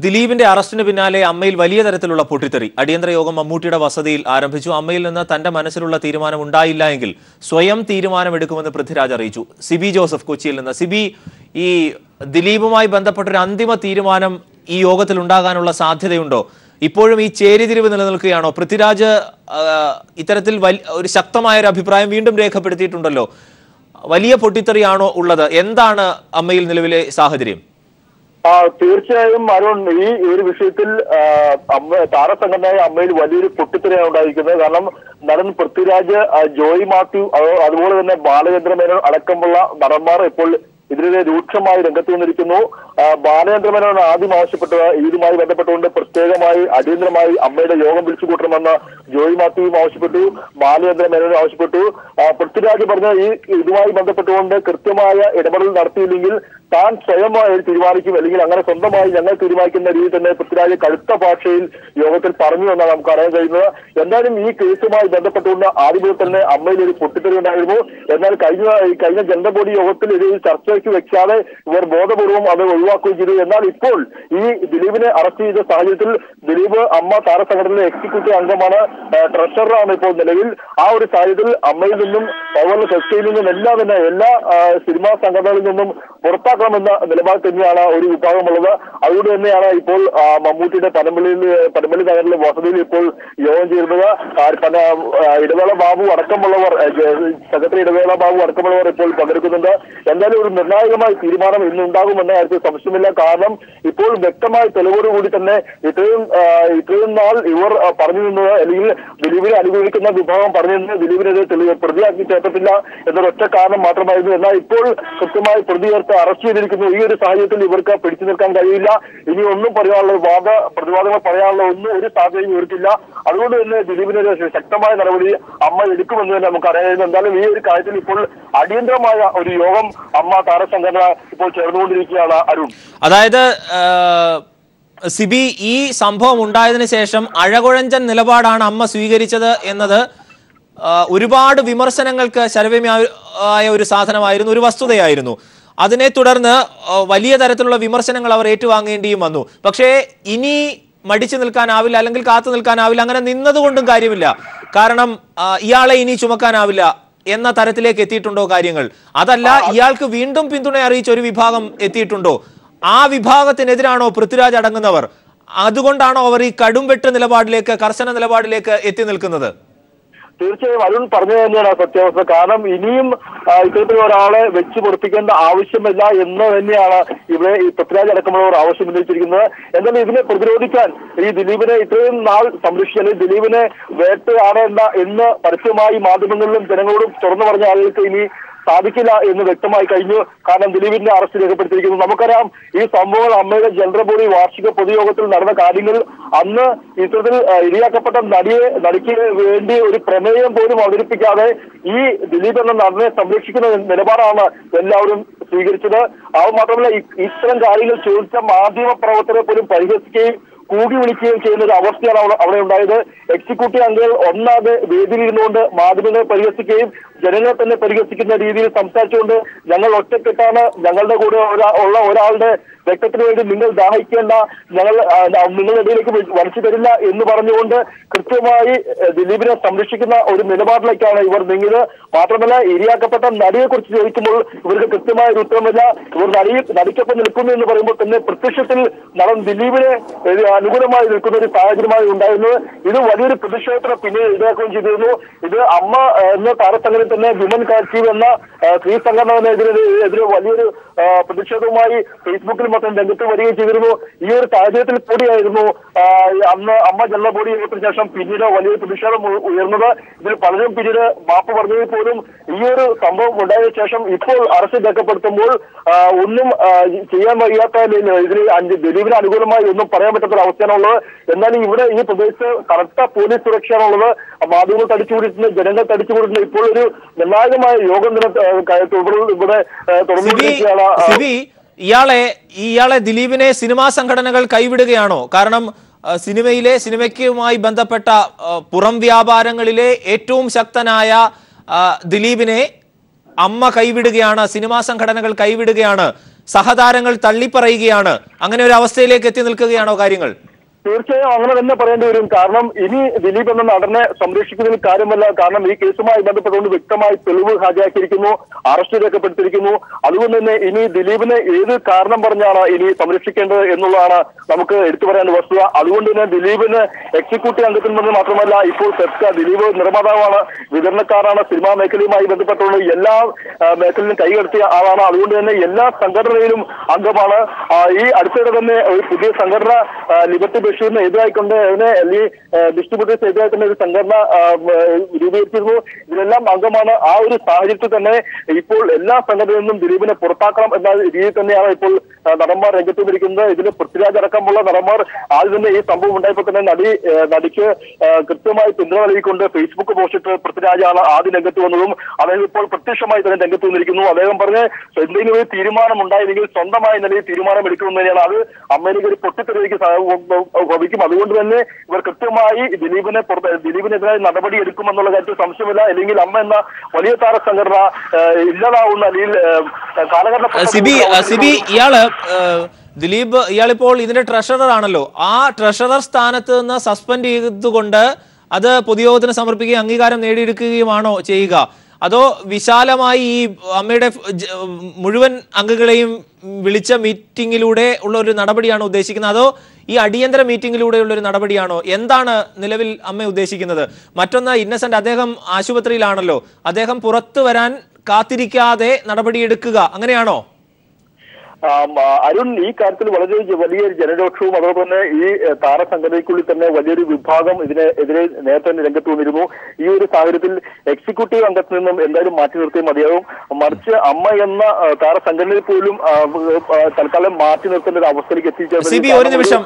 ദിലീപിന്റെ അറസ്റ്റിന് പിന്നാലെ അമ്മയിൽ വലിയ തരത്തിലുള്ള പൊട്ടിത്തെറി. അടിയന്തര യോഗം മമ്മൂട്ടിയുടെ വസതിയിൽ ആരംഭിച്ചു. അമ്മയിൽ നിന്ന് തന്റെ മനസ്സിലുള്ള തീരുമാനം ഉണ്ടായില്ല എങ്കിൽ സ്വയം തീരുമാനമെടുക്കുമെന്ന് പൃഥ്വിരാജ് അറിയിച്ചു. സിബി ജോസഫ് കൊച്ചിയിൽ നിന്ന്. സിബി, ഈ ദിലീപുമായി ബന്ധപ്പെട്ടൊരു അന്തിമ തീരുമാനം ഈ യോഗത്തിൽ ഉണ്ടാകാനുള്ള സാധ്യതയുണ്ടോ? ഇപ്പോഴും ഈ ചേരിതിരിവ് നിലനിൽക്കുകയാണോ? പൃഥ്വിരാജ് ഇത്തരത്തിൽ ഒരു ശക്തമായ ഒരു അഭിപ്രായം വീണ്ടും രേഖപ്പെടുത്തിയിട്ടുണ്ടല്ലോ. വലിയ പൊട്ടിത്തെറിയാണോ ഉള്ളത്? എന്താണ് അമ്മയിൽ നിലവിലെ സാഹചര്യം? തീർച്ചയായും അരുൺ, ഈ ഒരു വിഷയത്തിൽ താരസംഘടനയായ അമ്മയിൽ വലിയൊരു പൊട്ടിത്തെറിയാണ് ഉണ്ടായിരിക്കുന്നത്. കാരണം നടൻ പൃഥ്വിരാജ്, ജോയ് മാത്യു, അതുപോലെ തന്നെ ബാലചന്ദ്ര മേനോൻ അടക്കമുള്ള നടന്മാർ ഇപ്പോൾ ഇതിനെതിരെ രൂക്ഷമായി രംഗത്ത് വന്നിരിക്കുന്നു. ബാലചന്ദ്ര മേനോൻ ആദ്യം ആവശ്യപ്പെട്ടത് ഇതുമായി ബന്ധപ്പെട്ടുകൊണ്ട് പ്രത്യേകമായി അടിയന്തരമായി അമ്മയുടെ യോഗം വിളിച്ചു കൂട്ടണമെന്ന് ജോയ് മാത്യുവും ആവശ്യപ്പെട്ടു, ബാലചന്ദ്ര മേനോനും ആവശ്യപ്പെട്ടു. പൃഥ്വിരാജ് പറഞ്ഞ ഇതുമായി ബന്ധപ്പെട്ടുകൊണ്ട് കൃത്യമായ ഇടപെടൽ നടത്തിയില്ലെങ്കിൽ താൻ സ്വയമായി തീരുമാനിക്കും, അല്ലെങ്കിൽ അങ്ങനെ സ്വന്തമായി ഞങ്ങൾ തീരുമാനിക്കുന്ന രീതി തന്നെ പൃഥ്വിരാജ് കടുത്ത ഭാഷയിൽ യോഗത്തിൽ പറഞ്ഞു എന്നാണ് നമുക്ക് അറിയാൻ കഴിയുന്നത്. എന്തായാലും ഈ കേസുമായി ബന്ധപ്പെട്ടുകൊണ്ട് ആദ്യമേ തന്നെ അമ്മയിൽ ഒരു പൊട്ടിത്തെറി ഉണ്ടായിരുന്നു. എന്നാൽ കഴിഞ്ഞ ജനറൽ ബോഡി യോഗത്തിൽ ഇത് ചർച്ചയ്ക്ക് വെക്കാതെ ഇവർ ബോധപൂർവം അത് ഒഴിവാക്കുകയും ചെയ്തു. എന്നാൽ ഇപ്പോൾ ഈ ദിലീപിനെ അറസ്റ്റ് ചെയ്ത സാഹചര്യത്തിൽ ദിലീപ് അമ്മ താരസംഘടനയിലെ എക്സിക്യൂട്ടീവ് അംഗമാണ്, ട്രഷററാണ് ഇപ്പോൾ നിലവിൽ. ആ ഒരു സാഹചര്യത്തിൽ അമ്മയിൽ നിന്നും അതുപോലെ ഫെസ്റ്റയിൽ നിന്നും എല്ലാം തന്നെ എല്ലാ സിനിമാ സംഘടനകളിൽ നിന്നും പുറത്താക്കണമെന്ന നിലപാട് തന്നെയാണ് ഒരു വിഭാഗമുള്ളത്. അതുകൊണ്ട് തന്നെയാണ് ഇപ്പോൾ മമ്മൂട്ടിയുടെ പനമ്പള്ളി നഗറിലെ വസതിയിൽ ഇപ്പോൾ യോഗം ചേരുന്നത്. ഇടവേള ബാബു അടക്കമുള്ളവർ, സെക്രട്ടറി ഇടവേള ബാബു അടക്കമുള്ളവർ ഇപ്പോൾ പങ്കെടുക്കുന്നുണ്ട്. എന്തായാലും ഒരു നിർണായകമായ തീരുമാനം ഇന്നുണ്ടാകുമെന്ന കാര്യത്തിൽ സംശയമില്ല. കാരണം ഇപ്പോൾ വ്യക്തമായ തെളിവോടുകൂടി തന്നെ ഇത്രയും നാൾ ഇവർ പറഞ്ഞു നിന്നത്, അല്ലെങ്കിൽ ദിലീപിനെ അനുകൂലിക്കുന്ന വിഭാഗം പറഞ്ഞു നിന്നത് ദിലീപിനെതിരെ പ്രതിയാക്കി ചേർത്തിട്ടില്ല എന്നൊരൊറ്റ കാരണം മാത്രമായിരുന്നു. എന്നാൽ ഇപ്പോൾ കൃത്യമായി പ്രതി ചേർത്ത് അറസ്റ്റ് ചെയ്തിരിക്കുന്നു. ഈ ഒരു സാഹചര്യത്തിൽ ഇവർക്ക് പിടിച്ചു നിൽക്കാൻ കഴിയില്ല. ഇനി ഒന്നും പറയാനുള്ള പ്രതിവാദങ്ങൾ പറയാനുള്ള ഒരു സാധ്യതയും ഇവർക്കില്ല. അതുകൊണ്ട് തന്നെ ദിലീപിനെതിരെ ശക്തമായ നടപടി അമ്മ എടുക്കുമെന്ന് തന്നെ നമുക്ക് അറിയാം. എന്തായാലും ഈ ഒരു കാര്യത്തിൽ ഇപ്പോൾ അടിയന്തരമായ ഒരു യോഗം അമ്മ താരസംഘടന ഇപ്പോൾ ചേർന്നുകൊണ്ടിരിക്കുകയാണ് അരുൺ. അതായത് സിബി, ഈ സംഭവം ഉണ്ടായതിനു ശേഷം അഴകുഴഞ്ചൻ നിലപാടാണ് അമ്മ സ്വീകരിച്ചത് എന്നത് ഒരുപാട് വിമർശനങ്ങൾക്ക് ശരവേമ്യമായ ഒരു സാധനമായിരുന്നു, ഒരു വസ്തുതയായിരുന്നു. അതിനെ തുടർന്ന് വലിയ തരത്തിലുള്ള വിമർശനങ്ങൾ അവർ ഏറ്റുവാങ്ങേണ്ടിയും വന്നു. പക്ഷേ ഇനി മടിച്ചു നിൽക്കാനാവില്ല, അല്ലെങ്കിൽ കാത്തു നിൽക്കാനാവില്ല. അങ്ങനെ നിന്നതുകൊണ്ടും കാര്യമില്ല. കാരണം ഇയാളെ ഇനി ചുമക്കാനാവില്ല എന്ന തരത്തിലേക്ക് എത്തിയിട്ടുണ്ടോ കാര്യങ്ങൾ? അതല്ല, ഇയാൾക്ക് വീണ്ടും പിന്തുണ അറിയിച്ച ഒരു വിഭാഗം എത്തിയിട്ടുണ്ടോ? ആ വിഭാഗത്തിനെതിരാണോ പൃഥ്വിരാജ് അടങ്ങുന്നവർ? അതുകൊണ്ടാണോ അവർ ഈ കടുംവെട്ട് നിലപാടിലേക്ക്, കർശന നിലപാടിലേക്ക് എത്തി നിൽക്കുന്നത്? തീർച്ചയായും അരുൺ പറഞ്ഞത് തന്നെയാണ് സത്യാവസ്ഥ. കാരണം ഇനിയും ഇത്തരത്തിൽ ഒരാളെ വെച്ച് പൊറപ്പിക്കേണ്ട ആവശ്യമില്ല എന്ന് തന്നെയാണ് ഇവിടെ ഈ പൃഥ്വിരാജ് അടക്കമുള്ളവർ ആവശ്യം ഉന്നയിച്ചിരിക്കുന്നത്. എന്തായാലും ഇതിനെ പ്രതിരോധിക്കാൻ ഈ ദിലീപിനെ ഇത്രയും നാൾ സംരക്ഷിക്കാൻ, ദിലീപിനെ വേട്ടയാടേണ്ട എന്ന് പരസ്യമായി മാധ്യമങ്ങളിലും ജനങ്ങളോടും തുറന്നു പറഞ്ഞ ആളുകൾക്ക് ഇനി സാധിക്കില്ല എന്ന് വ്യക്തമായി കഴിഞ്ഞു. കാരണം ദിലീപിന്റെ അറസ്റ്റ് രേഖപ്പെടുത്തിയിരിക്കുന്നു. നമുക്കറിയാം, ഈ സംഭവങ്ങൾ അമ്മയുടെ ജനറൽ ബോഡി വാർഷിക പൊതുയോഗത്തിൽ നടന്ന കാര്യങ്ങൾ അന്ന് ഇത്തരത്തിൽ ഇരയാക്കപ്പെട്ട നടിക്ക് വേണ്ടി ഒരു പ്രമേയം പോലും അവതരിപ്പിക്കാതെ ഈ ദിലീപ് എന്ന നടനെ സംരക്ഷിക്കുന്ന നിലപാടാണ് എല്ലാവരും സ്വീകരിച്ചത്. അത് മാത്രമല്ല, ഇത്തരം കാര്യങ്ങൾ ചോദിച്ച മാധ്യമ പ്രവർത്തകരെ പോലും പരിഹസിക്കുകയും കൂടി വിളിക്കുകയും ചെയ്യുന്ന ഒരു അവസ്ഥയാണ് അവിടെ ഉണ്ടായത്. എക്സിക്യൂട്ടീവ് അംഗങ്ങൾ ഒന്നാകെ വേദിയിലിരുന്നുകൊണ്ട് മാധ്യമങ്ങളെ പരിഹസിക്കുകയും ജനങ്ങളെ തന്നെ പരിഹസിക്കുന്ന രീതിയിൽ സംസാരിച്ചുകൊണ്ട് ഞങ്ങൾ ഒറ്റക്കെട്ടാണ്, ഞങ്ങളുടെ കൂടെ ഉള്ള ഒരാളുടെ രക്തത്തിന് വേണ്ടി നിങ്ങൾ ദാഹിക്കേണ്ട, ഞങ്ങൾ നിങ്ങളുടെ ഇടയിലേക്ക് വലിച്ചു തരില്ല എന്ന് പറഞ്ഞുകൊണ്ട് കൃത്യമായി ദിലീപിനെ സംരക്ഷിക്കുന്ന ഒരു നിലപാടിലേക്കാണ് ഇവർ നീങ്ങിയത്. മാത്രമല്ല, ഇരയാക്കപ്പെട്ട നടിയെ കുറിച്ച് ചോദിക്കുമ്പോൾ ഇവർക്ക് കൃത്യമായ ഒരു ഉത്തരമില്ല. ഇവർ നടിക്കൊപ്പം നിൽക്കുന്നു എന്ന് പറയുമ്പോൾ തന്നെ പ്രത്യക്ഷത്തിൽ നടൻ ദിലീപിനെ അനുകൂലമായി നിൽക്കുന്ന ഒരു സാഹചര്യമായി ഉണ്ടായിരുന്നത്. ഇത് വലിയൊരു പ്രതിഷേധത്തിന് പിന്നീട് ഇടയാക്കുകയും ചെയ്തിരുന്നു. ഇത് അമ്മ എന്ന താരസംഘടന തന്നെ വിമൻ കളക്ടീവ് എന്ന സ്ത്രീ സംഘടനയെതിരെ വലിയൊരു പ്രതിഷേധവുമായി ഫേസ്ബുക്കിൽ മൊത്തം രംഗത്ത് വരികയും ചെയ്തിരുന്നു. ഈ ഒരു സാഹചര്യത്തിൽ കൂടിയായിരുന്നു അന്ന് അമ്മ ജനറൽ ബോഡി യോഗത്തിന് ശേഷം പിന്നീട് വലിയൊരു പ്രതിഷേധം ഉയർന്നത്. ഇതിൽ പലരും പിന്നീട് മാപ്പ് പറഞ്ഞതിൽ പോലും ഈ ഒരു സംഭവം ഉണ്ടായതിനു ശേഷം ഇപ്പോൾ അറസ്റ്റ് രേഖപ്പെടുത്തുമ്പോൾ ഒന്നും ചെയ്യാൻ വയ്യാത്ത ഇതിൽ ദിലീപിന് അനുകൂലമായി ഒന്നും പറയാൻ പറ്റാത്ത അവസ്ഥയാണുള്ളത്. എന്നാലും ഇവിടെ ഈ പ്രദേശത്ത് കനത്ത പോലീസ് സുരക്ഷയാണുള്ളത്. മാധ്യമങ്ങൾ തടിച്ചുകൂടിയിട്ടുണ്ട്, ജനങ്ങൾ തടിച്ചുകൂടിയിട്ടുണ്ട്. ഇപ്പോൾ ഒരു നിർണായകമായ യോഗം ഇവിടെ തുടർന്നുകൊണ്ടിരിക്കുകയാണ്. ഇയാളെ ദിലീപിനെ സിനിമാ സംഘടനകൾ കൈവിടുകയാണോ? കാരണം സിനിമയ്ക്കുമായി ബന്ധപ്പെട്ട പുറം വ്യാപാരങ്ങളിലെ ഏറ്റവും ശക്തനായ ദിലീപിനെ അമ്മ കൈവിടുകയാണ്, സിനിമാ സംഘടനകൾ കൈവിടുകയാണ് സഹതാരങ്ങൾ തള്ളിപ്പറയുകയാണ്. അങ്ങനെ ഒരു അവസ്ഥയിലേക്ക് എത്തി നിൽക്കുകയാണോ കാര്യങ്ങൾ? തീർച്ചയായും അങ്ങനെ തന്നെ പറയേണ്ടി വരും. കാരണം ഇനി ദിലീപ് എന്ന നടനെ സംരക്ഷിക്കുന്നതിൽ കാര്യമല്ല. കാരണം ഈ കേസുമായി ബന്ധപ്പെട്ടുകൊണ്ട് വ്യക്തമായി തെളിവ് ഹാജരാക്കിയിരിക്കുന്നു, അറസ്റ്റ് രേഖപ്പെടുത്തിയിരിക്കുന്നു. അതുകൊണ്ട് തന്നെ ഇനി ദിലീപിനെ ഏത് കാരണം പറഞ്ഞാണ് ഇനി സംരക്ഷിക്കേണ്ടത് എന്നുള്ളതാണ് നമുക്ക് എടുത്തു പറയാൻ വസ്തുത. അതുകൊണ്ട് തന്നെ ദിലീപിന് എക്സിക്യൂട്ടീവ് അംഗത്തിൽ നിന്ന് മാത്രമല്ല, ഇപ്പോൾ ദിലീപ് നിർമ്മാതാവാണ്, വിതരണക്കാരാണ്, സിനിമാ മേഖലയുമായി ബന്ധപ്പെട്ടുള്ള എല്ലാ മേഖലയിലും കൈകടത്തിയ ആളാണ്. അതുകൊണ്ട് തന്നെ എല്ലാ സംഘടനയിലും അംഗമാണ്. ഈ അടുത്തിടെ തന്നെ ഒരു പുതിയ സംഘടന ലിബർട്ടി ബഷീറിനെ എതിരായിക്കൊണ്ട് അതിനെ ഡിസ്ട്രിബ്യൂട്ടേഴ്സ് എതിരായിക്കൊണ്ട് ഒരു സംഘടന രൂപീകരിച്ചിരുന്നു. ഇതിലെല്ലാം അംഗമാണ്. ആ ഒരു സാഹചര്യത്തിൽ തന്നെ ഇപ്പോൾ എല്ലാ സംഘടനയിൽ നിന്നും ദിലീപിനെ പുറത്താക്കണം എന്ന രീതിയിൽ തന്നെയാണ് ഇപ്പോൾ നടന്മാർ രംഗത്ത് വന്നിരിക്കുന്നത്. ഇതിന് പൃഥ്വിരാജ് അടക്കമുള്ള നടന്മാർ ആദ്യം തന്നെ ഈ സംഭവം ഉണ്ടായപ്പോൾ തന്നെ നടിക്ക് കൃത്യമായി പിന്തുണ നൽകിക്കൊണ്ട് ഫേസ്ബുക്ക് പോസ്റ്റിട്ട് പൃഥ്വിരാജാണ് ആദ്യം രംഗത്ത് വന്നതും അദ്ദേഹം ഇപ്പോൾ പ്രത്യക്ഷമായി തന്നെ രംഗത്ത് വന്നിരിക്കുന്നു. അദ്ദേഹം പറഞ്ഞ് എന്തെങ്കിലും ഒരു തീരുമാനം ഉണ്ടായിരുന്നെങ്കിൽ സ്വന്തമായ നിലയിൽ തീരുമാനം എടുക്കണമെന്ന് തന്നെയാണ്. അത് അമ്മയിലേക്ക് ഒരു പൊട്ടിത്തെറിക്ക് ഭവിക്കും. അതുകൊണ്ട് തന്നെ ഇവർ കൃത്യമായി ദിലീപിനെതിരായി നടപടി എടുക്കുമെന്നുള്ള കാര്യത്തിൽ സംശയമില്ല. അല്ലെങ്കിൽ അമ്മ എന്ന വലിയ താര സംഘടന ഇല്ലാതാവുന്ന അല്ലെങ്കിൽ കാലഘട്ടം ദിലീപ് ഇയാളിപ്പോൾ ഇതിന്റെ ട്രഷറർ ആണല്ലോ. ആ ട്രഷറർ സ്ഥാനത്ത് നിന്ന് സസ്പെൻഡ് ചെയ്തുകൊണ്ട് അത് പൊതുയോഗത്തിന് സമർപ്പിക്കുകയും അംഗീകാരം നേടിയെടുക്കുകയുമാണോ ചെയ്യുക? അതോ വിശാലമായി ഈ അമ്മയുടെ മുഴുവൻ അംഗങ്ങളെയും വിളിച്ച മീറ്റിംഗിലൂടെ ഉള്ള ഒരു നടപടിയാണോ ഉദ്ദേശിക്കുന്നത്? അതോ ഈ അടിയന്തര മീറ്റിംഗിലൂടെയുള്ള ഒരു നടപടിയാണോ? എന്താണ് നിലവിൽ അമ്മ ഉദ്ദേശിക്കുന്നത്? മറ്റൊന്ന്, ഇന്നസെന്റ് അദ്ദേഹം ആശുപത്രിയിലാണല്ലോ, അദ്ദേഹം പുറത്തു വരാൻ കാത്തിരിക്കാതെ നടപടിയെടുക്കുക, അങ്ങനെയാണോ? അരുൺ, ഈ കാര്യത്തിൽ വളരെ വലിയൊരു ജനരോക്ഷവും അതുപോലെ തന്നെ ഈ താരസംഘടനയ്ക്കുള്ളിൽ തന്നെ വലിയൊരു വിഭാഗം ഇതിനെതിരെ നേരത്തെ തന്നെ രംഗത്ത് വന്നിരുന്നു. ഈ ഒരു സാഹചര്യത്തിൽ എക്സിക്യൂട്ടീവ് അംഗത്തിൽ നിന്നും എന്തായാലും മാറ്റി നിർത്തിയേ മതിയാവും. മറിച്ച് അമ്മ എന്ന താരസംഘടനയിൽ പോലും തൽക്കാലം മാറ്റി നിർത്തേണ്ട ഒരു അവസ്ഥയിലേക്ക് എത്തിച്ചേർന്നു. ഒരു നിമിഷം,